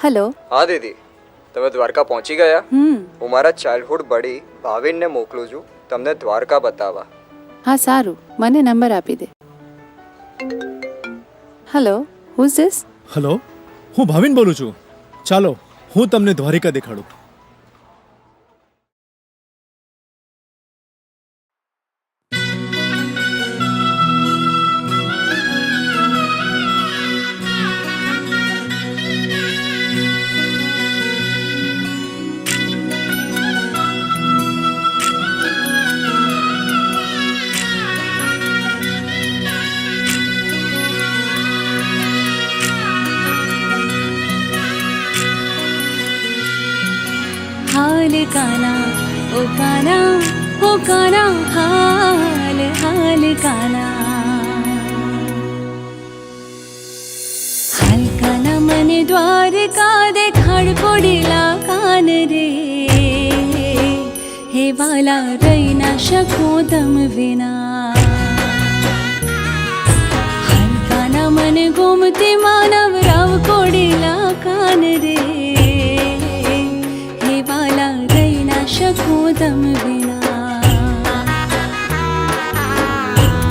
Hello. हाँ दीदी, તમે દ્વારકા પહોંચી ગયા? હું મારા ચાઇલ્ડહુડ બડી ભાવિનને મોકલું છું તમને દ્વારકા બતાવવા. હા સારું, મને નંબર આપી દે. Hello, who is this? Hello, હું ભાવિન બોલું છું. ચાલો હું તમને દ્વારિકા દેખાડું. हाल काना ओ काना ओ काना हाल हाल काना हाल काना मने द्वारका देखाड़ पड़ेला कान रे हे वाला रही ना शको तम विना हाल काना मने गोमती मानव राव कोडेला कान रे वाला रही ना शको तम बिना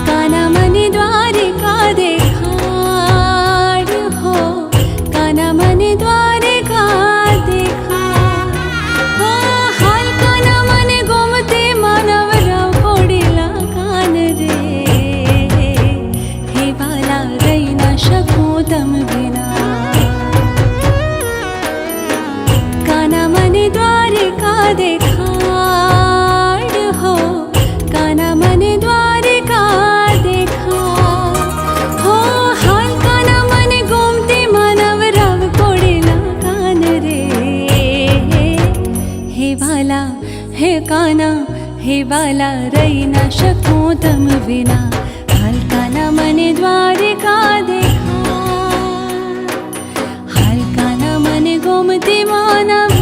काना मने द्वारिका देखाड़ हो काना मने द्वारिका देखाड़ हो हाल काना मने गोमते मानव राव कोडेला कान रे हे वाला रही ना शको तम बिना काना मने द्वारिका देखाड़ हो काना मने द्वारिका देखाड़ हो हाल काना मने गोमती मानव राव कोडेला कान रे हे वाला हे काना हे वाला रही ना शको तम विना हाल काना मने द्वारिका देखाड़ हाल काना मने गोमती मानव